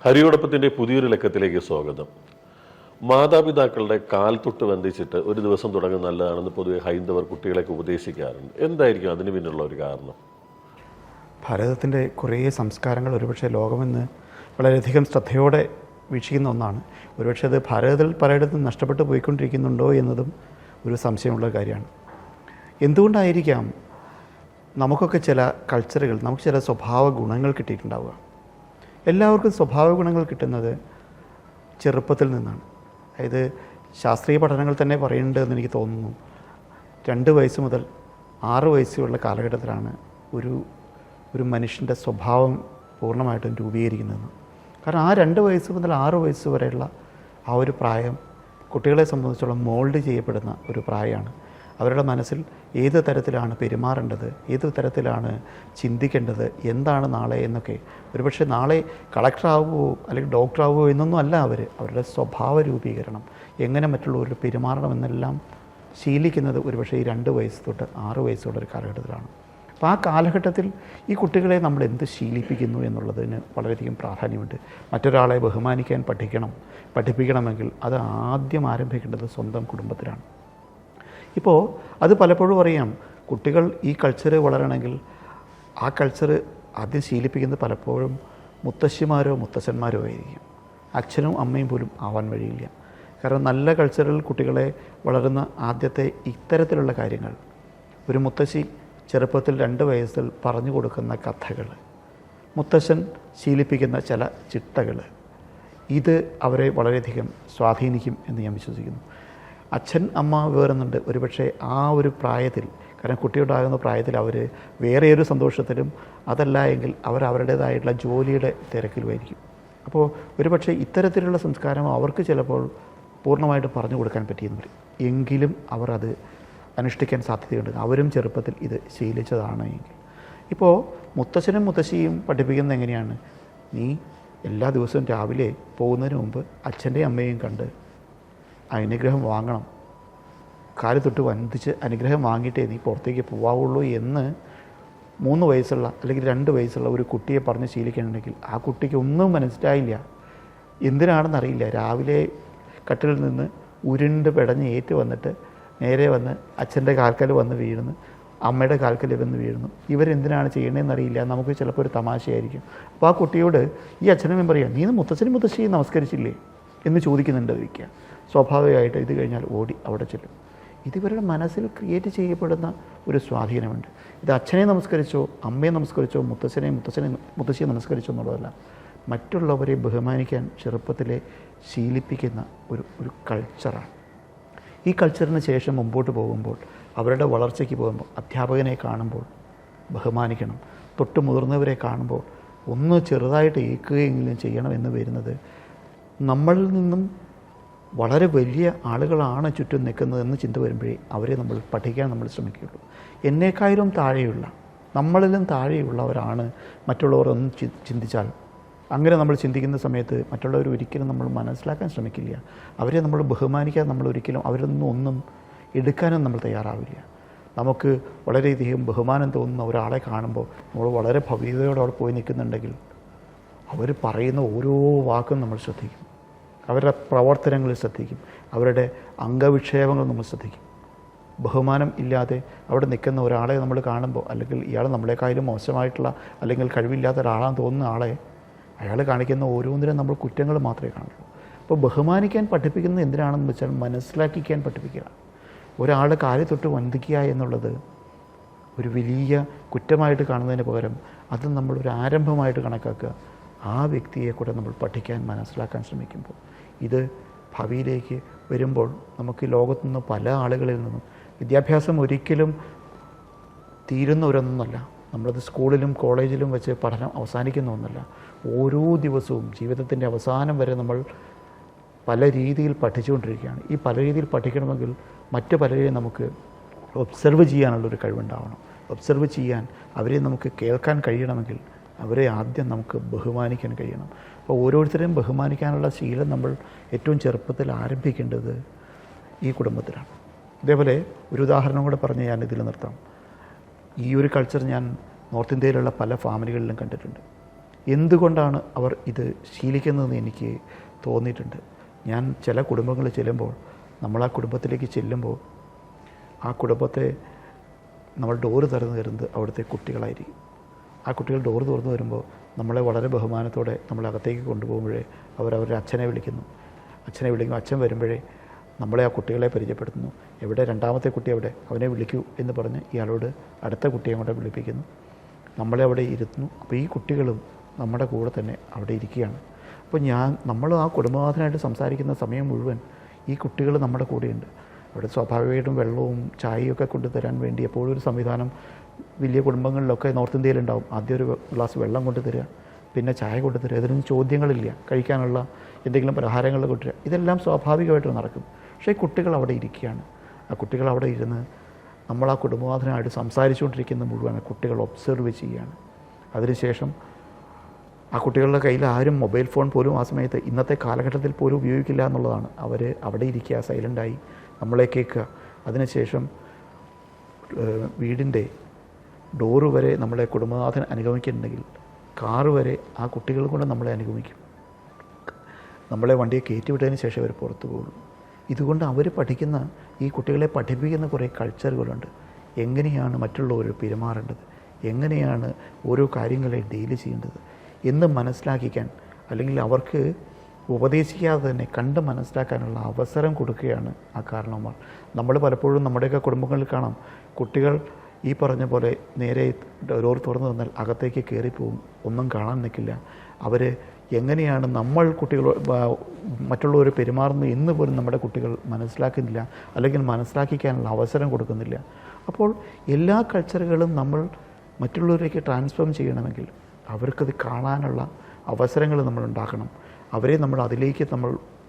ഹരിയോടൊപ്പത്തിൻ്റെ പുതിയൊരു ലക്കത്തിലേക്ക് സ്വാഗതം. മാതാപിതാക്കളുടെ കാൽ തൊട്ട് ബന്ധിച്ചിട്ട് ഒരു ദിവസം തുടങ്ങുന്നത് നല്ലതാണെന്ന് പൊതുവെ ഹൈന്ദവർ കുട്ടികളെയൊക്കെ ഉപദേശിക്കാറുണ്ട്. എന്തായിരിക്കും അതിന് പിന്നിലുള്ള ഒരു കാരണം? ഭാരതത്തിൻ്റെ കുറേ സംസ്കാരങ്ങൾ ഒരുപക്ഷെ ലോകമെന്ന് വളരെയധികം ശ്രദ്ധയോടെ വീക്ഷിക്കുന്ന ഒന്നാണ്. ഒരുപക്ഷെ അത് ഭാരതത്തിൽ പലയിടത്തും നഷ്ടപ്പെട്ടു പോയിക്കൊണ്ടിരിക്കുന്നുണ്ടോ എന്നതും ഒരു സംശയമുള്ള കാര്യമാണ്. എന്തുകൊണ്ടായിരിക്കാം നമുക്കൊക്കെ ചില കൾച്ചറുകൾ, നമുക്ക് ചില സ്വഭാവ ഗുണങ്ങൾ കിട്ടിയിട്ടുണ്ടാവുക? എല്ലാവർക്കും സ്വഭാവ ഗുണങ്ങൾ കിട്ടുന്നത് ചെറുപ്പത്തിൽ നിന്നാണ്. അതായത് ശാസ്ത്രീയ പഠനങ്ങൾ തന്നെ പറയുന്നുണ്ടെന്ന് എനിക്ക് തോന്നുന്നു. 2 വയസ്സ് മുതൽ 6 വയസ്സുള്ള കാലഘട്ടത്തിലാണ് ഒരു മനുഷ്യൻ്റെ സ്വഭാവം പൂർണ്ണമായിട്ടും രൂപീകരിക്കുന്നതെന്ന്. കാരണം ആ 2 വയസ്സ് മുതൽ 6 വയസ്സ് വരെയുള്ള ആ ഒരു പ്രായം കുട്ടികളെ സംബന്ധിച്ചോളം മോൾഡ് ചെയ്യപ്പെടുന്ന ഒരു പ്രായമാണ്. അവരുടെ മനസ്സിൽ ഏത് തരത്തിലാണ് പെരുമാറേണ്ടത്, ഏത് തരത്തിലാണ് ചിന്തിക്കേണ്ടത്, എന്താണ് നാളെ എന്നൊക്കെ. ഒരുപക്ഷെ നാളെ കളക്ടറാവുമോ അല്ലെങ്കിൽ ഡോക്ടറാവുമോ എന്നൊന്നും അല്ല അവരുടെ സ്വഭാവ രൂപീകരണം, എങ്ങനെ മറ്റുള്ളവരോട് പെരുമാറണം എന്നെല്ലാം ശീലിക്കുന്നത് ഒരുപക്ഷെ ഈ 2 വയസ്സ് തൊട്ട് 6 വയസ്സുള്ള ഒരു കാലഘട്ടത്തിലാണ്. അപ്പോൾ ആ കാലഘട്ടത്തിൽ ഈ കുട്ടികളെ നമ്മൾ എന്ത് ശീലിപ്പിക്കുന്നു എന്നുള്ളതിന് വളരെയധികം പ്രാധാന്യമുണ്ട്. മറ്റൊരാളെ ബഹുമാനിക്കാൻ പഠിപ്പിക്കണമെങ്കിൽ അത് ആദ്യം ആരംഭിക്കേണ്ടത് സ്വന്തം കുടുംബത്തിലാണ്. ഇപ്പോൾ അത് പലപ്പോഴും അറിയാം, കുട്ടികൾ ഈ കൾച്ചറ് വളരണമെങ്കിൽ ആ കൾച്ചറ് ആദ്യം ശീലിപ്പിക്കുന്നത് പലപ്പോഴും മുത്തശ്ശിമാരോ മുത്തശ്ശന്മാരോ ആയിരിക്കും. അച്ഛനും അമ്മയും പോലും ആവാൻ വഴിയില്ല. കാരണം നല്ല കൾച്ചറിൽ കുട്ടികളെ വളരുന്ന ആദ്യത്തെ ഇത്തരത്തിലുള്ള കാര്യങ്ങൾ, ഒരു മുത്തശ്ശി ചെറുപ്പത്തിൽ 2 വയസ്സിൽ പറഞ്ഞു കൊടുക്കുന്ന കഥകൾ, മുത്തശ്ശൻ ശീലിപ്പിക്കുന്ന ചില ചിട്ടകൾ, ഇത് അവരെ വളരെയധികം സ്വാധീനിക്കും എന്ന് ഞാൻ വിശ്വസിക്കുന്നു. അച്ഛൻ അമ്മ വേറുന്നുണ്ട് ഒരുപക്ഷെ ആ ഒരു പ്രായത്തിൽ. കാരണം കുട്ടിയുണ്ടാകുന്ന പ്രായത്തിൽ അവർ വേറെ ഒരു സന്തോഷത്തിലും, അതല്ല എങ്കിൽ അവരുടേതായിട്ടുള്ള ജോലിയുടെ തിരക്കിലുമായിരിക്കും. അപ്പോൾ ഒരുപക്ഷെ ഇത്തരത്തിലുള്ള സംസ്കാരം അവർക്ക് ചിലപ്പോൾ പൂർണ്ണമായിട്ട് പറഞ്ഞു കൊടുക്കാൻ പറ്റിയെന്ന് വരും. എങ്കിലും അവർ അത് അനുഷ്ഠിക്കാൻ സാധ്യതയുണ്ട്. അവരും ചെറുപ്പത്തിൽ ഇത് ശീലിച്ചതാണ് എങ്കിൽ. ഇപ്പോൾ മുത്തശ്ശനും മുത്തശ്ശിയും പഠിപ്പിക്കുന്നത് എങ്ങനെയാണ്? നീ എല്ലാ ദിവസവും രാവിലെ പോകുന്നതിന് മുമ്പ് അച്ഛൻ്റെയും അമ്മയെയും കണ്ട് അനുഗ്രഹം വാങ്ങണം, കാല് തൊട്ട് വന്ദിച്ച് അനുഗ്രഹം വാങ്ങിയിട്ടേ നീ പുറത്തേക്ക് പോവാവുള്ളൂ എന്ന് 3 വയസ്സുള്ള അല്ലെങ്കിൽ 2 വയസ്സുള്ള ഒരു കുട്ടിയെ പറഞ്ഞ് ശീലിക്കണമെങ്കിൽ ആ കുട്ടിക്ക് ഒന്നും മനസ്സിലായില്ല, എന്തിനാണെന്നറിയില്ല. രാവിലെ കട്ടിലിൽ നിന്ന് ഉരുണ്ട് പിടഞ്ഞ് ഏറ്റു വന്നിട്ട് നേരെ വന്ന് അച്ഛൻ്റെ കാൽക്കൽ വന്ന് വീഴുന്നു, അമ്മയുടെ കാൽക്കൽ വന്ന് വീഴുന്നു. ഇവരെന്തിനാണ് ചെയ്യണതെന്നറിയില്ല. നമുക്ക് ചിലപ്പോൾ ഒരു തമാശയായിരിക്കും. അപ്പോൾ ആ കുട്ടിയോട് ഈ അച്ഛനമ്മയും പറയുക, നീ മുത്തച്ഛനും മുത്തശ്ശിയും നമസ്കരിച്ചില്ലേ എന്ന് ചോദിക്കുന്നുണ്ട് ഇരിക്കുക. സ്വാഭാവികമായിട്ട് ഇത് കഴിഞ്ഞാൽ ഓടി അവിടെ ചെല്ലും. ഇതിവരുടെ മനസ്സിൽ ക്രിയേറ്റ് ചെയ്യപ്പെടുന്ന ഒരു സ്വാധീനമുണ്ട്. ഇത് അച്ഛനെ നമസ്കരിച്ചോ അമ്മയെ നമസ്കരിച്ചോ മുത്തശ്ശിയെ നമസ്കരിച്ചോ എന്നുള്ളതല്ല, മറ്റുള്ളവരെ ബഹുമാനിക്കാൻ ചെറുപ്പത്തിലെ ശീലിപ്പിക്കുന്ന ഒരു കൾച്ചറാണ്. ഈ കൾച്ചറിന് ശേഷം മുമ്പോട്ട് പോകുമ്പോൾ, അവരുടെ വളർച്ചയ്ക്ക് പോകുമ്പോൾ, അധ്യാപകനെ കാണുമ്പോൾ ബഹുമാനിക്കണം, തൊട്ട് മുതിർന്നവരെ കാണുമ്പോൾ ഒന്ന് ചെറുതായിട്ട് ഏൽക്കുകയെങ്കിലും ചെയ്യണമെന്ന് വരുന്നത് നമ്മളിൽ നിന്നും വളരെ വലിയ ആളുകളാണ് ചുറ്റും നിൽക്കുന്നതെന്ന് ചിന്ത വരുമ്പോഴേ അവരെ നമ്മൾ പഠിക്കാൻ നമ്മൾ ശ്രമിക്കുകയുള്ളൂ. എന്നേക്കാളും താഴെയുള്ള, നമ്മളിലും താഴെയുള്ളവരാണ് മറ്റുള്ളവർ ഒന്ന് ചിന്തിച്ചാൽ, അങ്ങനെ നമ്മൾ ചിന്തിക്കുന്ന സമയത്ത് മറ്റുള്ളവർ ഒരിക്കലും നമ്മൾ മനസ്സിലാക്കാൻ ശ്രമിക്കില്ല. അവരെ നമ്മൾ ബഹുമാനിക്കാൻ നമ്മൾ ഒരിക്കലും അവരിൽ നിന്നും എടുക്കാനും നമ്മൾ തയ്യാറാവില്ല. നമുക്ക് വളരെയധികം ബഹുമാനം തോന്നുന്ന ഒരാളെ കാണുമ്പോൾ നമ്മൾ വളരെ ഭവ്യതയോടെ അവിടെ പോയി നിൽക്കുന്നുണ്ടെങ്കിൽ അവർ പറയുന്ന ഓരോ വാക്കും നമ്മൾ ശ്രദ്ധിക്കും, അവരുടെ പ്രവർത്തനങ്ങളിൽ ശ്രദ്ധിക്കും, അവരുടെ അംഗവിക്ഷേപങ്ങൾ നമ്മൾ ശ്രദ്ധിക്കും. ബഹുമാനം ഇല്ലാതെ അവിടെ നിൽക്കുന്ന ഒരാളെ നമ്മൾ കാണുമ്പോൾ, അല്ലെങ്കിൽ ഇയാൾ നമ്മളെക്കാളും മോശമായിട്ടുള്ള അല്ലെങ്കിൽ കഴിവില്ലാത്ത ഒരാളാണെന്ന് തോന്നുന്ന ആളെ അയാൾ കാണിക്കുന്ന ഓരോന്നിനും നമ്മൾ കുറ്റങ്ങൾ മാത്രമേ കാണുള്ളൂ. അപ്പോൾ ബഹുമാനിക്കാൻ പഠിപ്പിക്കുന്നത് എന്തിനാണെന്ന് വെച്ചാൽ മനസ്സിലാക്കിക്കാൻ പഠിപ്പിക്കുക. ഒരാളുടെ കാല് തൊട്ട് വന്ദിക്കുക എന്നുള്ളത് ഒരു വലിയ കുറ്റമായിട്ട് കാണുന്നതിന് പകരം അത് നമ്മളൊരു ആരംഭമായിട്ട് കണക്കാക്കുക. ആ വ്യക്തിയെ കൂടെ നമ്മൾ പഠിക്കാൻ മനസ്സിലാക്കാൻ ശ്രമിക്കുമ്പോൾ, ഇത് ഭാവിയിലേക്ക് വരുമ്പോൾ നമുക്ക് ലോകത്തു നിന്ന് പല ആളുകളിൽ നിന്നും, വിദ്യാഭ്യാസം ഒരിക്കലും തീരുന്ന ഒരൊന്നല്ല, നമ്മളത് സ്കൂളിലും കോളേജിലും വെച്ച് പഠനം അവസാനിക്കുന്ന ഒന്നല്ല. ഓരോ ദിവസവും ജീവിതത്തിൻ്റെ അവസാനം വരെ നമ്മൾ പല രീതിയിൽ പഠിച്ചുകൊണ്ടിരിക്കുകയാണ്. ഈ പല രീതിയിൽ പഠിക്കണമെങ്കിൽ മറ്റു പലരെയും നമുക്ക് ഒബ്സർവ് ചെയ്യാനുള്ളൊരു കഴിവുണ്ടാവണം. ഒബ്സർവ് ചെയ്യാൻ, അവരെ നമുക്ക് കേൾക്കാൻ കഴിയണമെങ്കിൽ അവരെ ആദ്യം നമുക്ക് ബഹുമാനിക്കാൻ കഴിയണം. അപ്പോൾ ഓരോരുത്തരെയും ബഹുമാനിക്കാനുള്ള ശീലം നമ്മൾ ഏറ്റവും ചെറുപ്പത്തിൽ ആരംഭിക്കേണ്ടത് ഈ കുടുംബത്തിലാണ്. ഇതേപോലെ ഒരു ഉദാഹരണം കൂടെ പറഞ്ഞ് ഞാൻ ഇതിൽ നിർത്താം. ഈ ഒരു കൾച്ചർ ഞാൻ നോർത്ത് ഇന്ത്യയിലുള്ള പല ഫാമിലികളിലും കണ്ടിട്ടുണ്ട്. എന്തുകൊണ്ടാണ് അവർ ഇത് ശീലിക്കുന്നതെന്ന് എനിക്ക് തോന്നിയിട്ടുണ്ട്. ഞാൻ ചില കുടുംബങ്ങളിൽ ചെല്ലുമ്പോൾ, നമ്മൾ ആ കുടുംബത്തിലേക്ക് ചെല്ലുമ്പോൾ ആ കുടുംബത്തെ നമ്മൾ ഡോറ് തുറന്ന് തരുന്നത് അവിടുത്തെ കുട്ടികളായിരിക്കും. ആ കുട്ടികൾ ഡോറ് തുറന്ന് വരുമ്പോൾ നമ്മളെ വളരെ ബഹുമാനത്തോടെ നമ്മളകത്തേക്ക് കൊണ്ടുപോകുമ്പോഴേ അവരവരുടെ അച്ഛനെ വിളിക്കുന്നു. അച്ഛൻ വരുമ്പോഴേ നമ്മളെ ആ കുട്ടികളെ പരിചയപ്പെടുത്തുന്നു. എവിടെ രണ്ടാമത്തെ കുട്ടി എവിടെ, അവനെ വിളിക്കൂ എന്ന് പറഞ്ഞ് ഇയാളോട് അടുത്ത കുട്ടിയെ കൂടെ വിളിപ്പിക്കുന്നു. നമ്മളെ അവിടെ ഇരുത്തുന്നു. അപ്പോൾ ഈ കുട്ടികളും നമ്മുടെ കൂടെ തന്നെ അവിടെ ഇരിക്കുകയാണ്. അപ്പോൾ നമ്മൾ ആ കുടുംബനാഥനായിട്ട് സംസാരിക്കുന്ന സമയം മുഴുവൻ ഈ കുട്ടികൾ നമ്മുടെ കൂടെയുണ്ട്. അവിടെ സ്വാഭാവികമായിട്ടും വെള്ളവും ചായയൊക്കെ കൊണ്ടുതരാൻ വേണ്ടി എപ്പോഴും ഒരു സംവിധാനം വലിയ കുടുംബങ്ങളിലൊക്കെ നോർത്ത് ഇന്ത്യയിലുണ്ടാവും. ആദ്യം ഒരു ഗ്ലാസ് വെള്ളം കൊണ്ടുതരിക, പിന്നെ ചായ കൊണ്ടുതരിക. ഇതിനൊന്നും ചോദ്യങ്ങളില്ല. കഴിക്കാനുള്ള എന്തെങ്കിലും പലഹാരങ്ങൾ കൊണ്ടുവരിക, ഇതെല്ലാം സ്വാഭാവികമായിട്ട് നടക്കും. പക്ഷേ കുട്ടികൾ അവിടെ ഇരിക്കുകയാണ്. ആ കുട്ടികൾ അവിടെ ഇരുന്ന് നമ്മൾ ആ കുടുംബനാഥനായിട്ട് സംസാരിച്ചുകൊണ്ടിരിക്കുന്ന മുഴുവൻ കുട്ടികൾ ഒബ്സർവ് ചെയ്യുകയാണ്. അതിനുശേഷം ആ കുട്ടികളുടെ കയ്യിൽ ആരും മൊബൈൽ ഫോൺ പോലും ആ സമയത്ത് ഇന്നത്തെ കാലഘട്ടത്തിൽ പോലും ഉപയോഗിക്കില്ല എന്നുള്ളതാണ്. അവർ അവിടെ ഇരിക്കുക, സൈലൻ്റായി നമ്മളെ കേൾക്കുക. അതിനുശേഷം വീടിൻ്റെ ഡോറ് വരെ നമ്മളെ കുടുംബനാഥൻ അനുഗമിക്കുന്നുണ്ടെങ്കിൽ കാറ് വരെ ആ കുട്ടികൾ കൊണ്ട് നമ്മളെ അനുഗമിക്കും. നമ്മളെ വണ്ടിയെ കയറ്റിവിട്ടതിന് ശേഷം അവർ പുറത്തു പോകുള്ളൂ. ഇതുകൊണ്ട് അവർ പഠിക്കുന്ന, ഈ കുട്ടികളെ പഠിപ്പിക്കുന്ന കുറേ കൾച്ചറുകളുണ്ട്. എങ്ങനെയാണ് മറ്റുള്ളവർ പെരുമാറേണ്ടത്, എങ്ങനെയാണ് ഓരോ കാര്യങ്ങളെ ഡീൽ ചെയ്യേണ്ടത് എന്ന് മനസ്സിലാക്കിക്കാൻ, അല്ലെങ്കിൽ അവർക്ക് ഉപദേശിക്കാതെ തന്നെ കണ്ട് മനസ്സിലാക്കാനുള്ള അവസരം കൊടുക്കുകയാണ് ആ കാരണവന്മാർ. നമ്മൾ പലപ്പോഴും നമ്മുടെയൊക്കെ കുടുംബങ്ങളിൽ കാണാം, കുട്ടികൾ ഈ പറഞ്ഞ പോലെ നേരെ ഡോർ തുറന്നു തന്നാൽ അകത്തേക്ക് കയറിപ്പോവും, ഒന്നും കാണാൻ നിൽക്കില്ല. അവർ എങ്ങനെയാണ് നമ്മൾ കുട്ടികൾ മറ്റുള്ളവർ പെരുമാറുന്നത് എന്ന് പോലും നമ്മുടെ കുട്ടികൾ മനസ്സിലാക്കുന്നില്ല, അല്ലെങ്കിൽ മനസ്സിലാക്കിക്കാനുള്ള അവസരം കൊടുക്കുന്നില്ല. അപ്പോൾ എല്ലാ കൾച്ചറുകളും നമ്മൾ മറ്റുള്ളവരിലേക്ക് ട്രാൻസ്ഫോം ചെയ്യണമെങ്കിൽ അവർക്കത് കാണാനുള്ള അവസരങ്ങൾ നമ്മൾ ഉണ്ടാക്കണം. അവരെ നമ്മൾ അതിലേക്ക്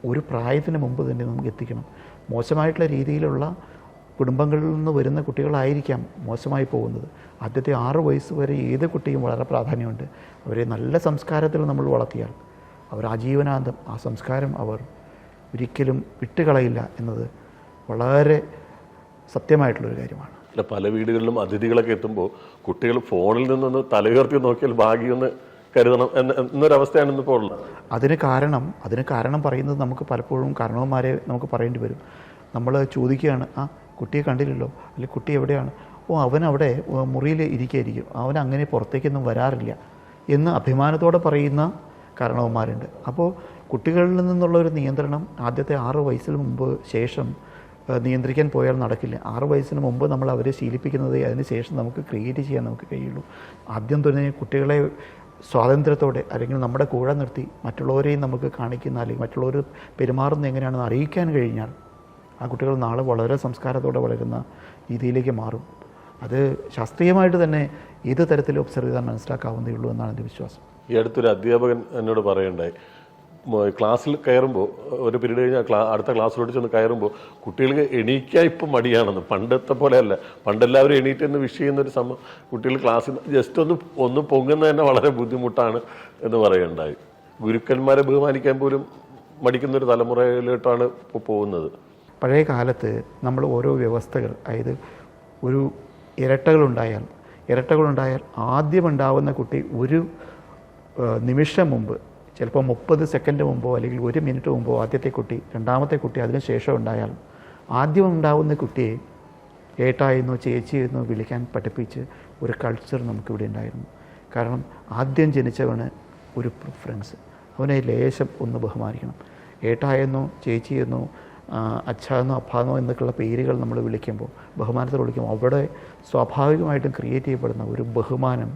ഒരു പ്രായത്തിന് മുമ്പ് തന്നെ നമുക്ക് എത്തിക്കണം. മോശമായിട്ടുള്ള രീതിയിലുള്ള കുടുംബങ്ങളിൽ നിന്ന് വരുന്ന കുട്ടികളായിരിക്കാം മോശമായി പോകുന്നത്. ആദ്യത്തെ 6 വയസ്സ് വരെ ഏത് കുട്ടിയും വളരെ പ്രാധാന്യമുണ്ട്. അവരെ നല്ല സംസ്കാരത്തിൽ നമ്മൾ വളർത്തിയാൽ അവർ ആജീവനാന്തം ആ സംസ്കാരം അവർ ഒരിക്കലും വിട്ടുകളയില്ല എന്നത് വളരെ സത്യമായിട്ടുള്ളൊരു കാര്യമാണ്. അല്ല, പല വീടുകളിലും അതിഥികളൊക്കെ എത്തുമ്പോൾ കുട്ടികൾ ഫോണിൽ നിന്നൊന്ന് തലയുയർത്തി നോക്കിയാൽ ഭാഗ്യമെന്ന് കരുതണം എന്നൊരവസ്ഥയാണ് ഇന്നിപ്പോൾ ഉള്ളത്. അതിന് കാരണം പറയുന്നത് നമുക്ക് പലപ്പോഴും കാരണവന്മാരെ നമുക്ക് പറയേണ്ടി വരും. നമ്മൾ ചോദിക്കുകയാണ്, ആ കുട്ടിയെ കണ്ടില്ലല്ലോ, അല്ലെങ്കിൽ കുട്ടി എവിടെയാണ്, അവനവിടെ മുറിയിൽ ഇരിക്കുകയായിരിക്കും, അവൻ അങ്ങനെ പുറത്തേക്കൊന്നും വരാറില്ല എന്ന് അഭിമാനത്തോടെ പറയുന്ന കാരണവന്മാരുണ്ട്. അപ്പോൾ കുട്ടികളിൽ നിന്നുള്ളൊരു നിയന്ത്രണം ആദ്യത്തെ 6 വയസ്സിന് മുമ്പ് ശേഷം നിയന്ത്രിക്കാൻ പോയാൽ നടക്കില്ല. 6 വയസ്സിന് മുമ്പ് നമ്മൾ അവരെ ശീലിപ്പിക്കുന്നത് അതിന് ശേഷം നമുക്ക് ക്രിയേറ്റ് ചെയ്യാൻ നമുക്ക് കഴിയുള്ളൂ. ആദ്യം തന്നെ കുട്ടികളെ സ്വാതന്ത്ര്യത്തോടെ, അല്ലെങ്കിൽ നമ്മുടെ കൂടെ നിർത്തി മറ്റുള്ളവരെയും നമുക്ക് കാണിക്കുന്ന, അല്ലെങ്കിൽ മറ്റുള്ളവർ പെരുമാറുന്നത് എങ്ങനെയാണെന്ന് അറിയിക്കാൻ കഴിഞ്ഞാൽ ആ കുട്ടികൾ നാളെ വളരെ സംസ്കാരത്തോടെ വളരുന്ന രീതിയിലേക്ക് മാറും. അത് ശാസ്ത്രീയമായിട്ട് തന്നെ ഏത് തരത്തിൽ ഒബ്സർവ് ചെയ്താൽ മനസ്സിലാക്കാവുന്നതേ ഉള്ളൂ എന്നാണ് എൻ്റെ വിശ്വാസം. ഈ അടുത്തൊരു അധ്യാപകൻ എന്നോട് പറയുണ്ടായി, ക്ലാസ്സിൽ കയറുമ്പോൾ ഒരു പീരീഡ് കഴിഞ്ഞാൽ അടുത്ത ക്ലാസ്സിലോട്ട് ചെന്ന് കയറുമ്പോൾ കുട്ടികൾക്ക് എണീക്കാൻ ഇപ്പം മടിയാണെന്ന്. പണ്ടത്തെ പോലെയല്ല. പണ്ടെല്ലാവരും എണീറ്റെന്ന് വിഷ് ചെയ്യുന്നൊരു കുട്ടികൾ ക്ലാസ്സിൽ ജസ്റ്റ് ഒന്ന് പൊങ്ങുന്നത് തന്നെ വളരെ ബുദ്ധിമുട്ടാണ് എന്ന് പറയുണ്ടായി. ഗുരുക്കന്മാരെ ബഹുമാനിക്കാൻ പോലും മടിക്കുന്നൊരു തലമുറയിലോട്ടാണ് ഇപ്പോൾ പോകുന്നത്. പഴയ കാലത്ത് നമ്മൾ ഓരോ വ്യവസ്ഥകൾ, അതായത് ഒരു ഇരട്ടകളുണ്ടായാൽ ആദ്യം ഉണ്ടാവുന്ന കുട്ടി ഒരു നിമിഷം മുമ്പ്, ചിലപ്പോൾ 30 സെക്കൻഡ് മുമ്പോ അല്ലെങ്കിൽ 1 മിനിറ്റ് മുമ്പോ ആദ്യത്തെ കുട്ടി, രണ്ടാമത്തെ കുട്ടി അതിന് ശേഷം ഉണ്ടായാൽ ആദ്യം ഉണ്ടാവുന്ന കുട്ടിയെ ഏട്ടായെന്നോ ചേച്ചിയെന്നോ വിളിക്കാൻ പഠിപ്പിച്ച് ഒരു കൾച്ചർ നമുക്കിവിടെ ഉണ്ടായിരുന്നു. കാരണം ആദ്യം ജനിച്ചവന് ഒരു പ്രിഫറൻസ്, അവനെ ലേശം ഒന്ന് ബഹുമാനിക്കണം. ഏട്ടായെന്നോ ചേച്ചിയെന്നോ അച്ഛാന്നോ അപ്പാന്നോ എന്നൊക്കെയുള്ള പേരുകൾ നമ്മൾ വിളിക്കുമ്പോൾ, ബഹുമാനത്തോടെ വിളിക്കുമ്പോൾ അവിടെ സ്വാഭാവികമായിട്ടും ക്രിയേറ്റ് ചെയ്യപ്പെടുന്ന ഒരു ബഹുമാനം,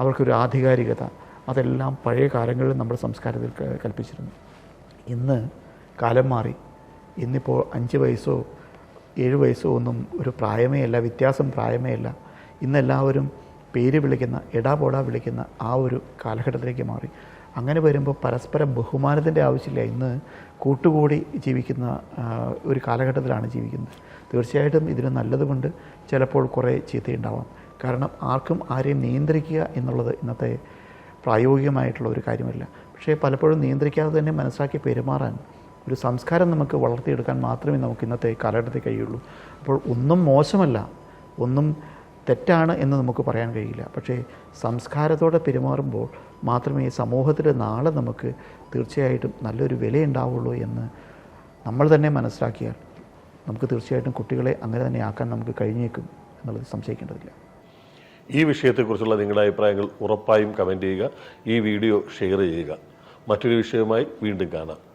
അവർക്കൊരു ആധികാരികത, അതെല്ലാം പഴയ കാലങ്ങളിൽ നമ്മുടെ സംസ്കാരത്തിൽ കൽപ്പിച്ചിരുന്നു. ഇന്ന് കാലം മാറി. ഇന്നിപ്പോൾ 5 വയസ്സോ 7 വയസ്സോ ഒന്നും ഒരു പ്രായമേ അല്ല, വ്യത്യാസം പ്രായമേ അല്ല. ഇന്നെല്ലാവരും പേര് വിളിക്കുന്ന, എടാപോടാ വിളിക്കുന്ന ആ ഒരു കാലഘട്ടത്തിലേക്ക് മാറി. അങ്ങനെ വരുമ്പോൾ പരസ്പരം ബഹുമാനത്തിൻ്റെ ആവശ്യമില്ല. ഇന്ന് കൂട്ടുകൂടി ജീവിക്കുന്ന ഒരു കാലഘട്ടത്തിലാണ് ജീവിക്കുന്നത്. തീർച്ചയായിട്ടും ഇതിന് നല്ലതുകൊണ്ട് ചിലപ്പോൾ കുറേ ചീത്തയുണ്ടാവാം. കാരണം ആർക്കും ആരെയും നിയന്ത്രിക്കുക എന്നുള്ളത് ഇന്നത്തെ പ്രായോഗികമായിട്ടുള്ള ഒരു കാര്യമല്ല. പക്ഷേ പലപ്പോഴും നിയന്ത്രിക്കാതെ തന്നെ മനസ്സിലാക്കി പെരുമാറാൻ ഒരു സംസ്കാരം നമുക്ക് വളർത്തിയെടുക്കാൻ മാത്രമേ നമുക്ക് ഇന്നത്തെ കാലഘട്ടത്തിൽ കഴിയുള്ളൂ. അപ്പോൾ ഒന്നും മോശമല്ല, ഒന്നും തെറ്റാണ് എന്ന് നമുക്ക് പറയാൻ കഴിയില്ല. പക്ഷേ സംസ്കാരത്തോടെ പെരുമാറുമ്പോൾ മാത്രമേ സമൂഹത്തിൽ നാളെ നമുക്ക് തീർച്ചയായിട്ടും നല്ലൊരു വിലയുണ്ടാവുള്ളൂ എന്ന് നമ്മൾ തന്നെ മനസ്സിലാക്കിയാൽ നമുക്ക് തീർച്ചയായിട്ടും കുട്ടികളെ അങ്ങനെ തന്നെ ആക്കാൻ നമുക്ക് കഴിഞ്ഞേക്കും എന്നുള്ളത് സംശയിക്കേണ്ടതില്ല. ഈ വിഷയത്തെക്കുറിച്ചുള്ള നിങ്ങളുടെ അഭിപ്രായങ്ങൾ ഉറപ്പായും കമൻറ്റ് ചെയ്യുക. ഈ വീഡിയോ ഷെയർ ചെയ്യുക. മറ്റൊരു വിഷയവുമായി വീണ്ടും കാണാം.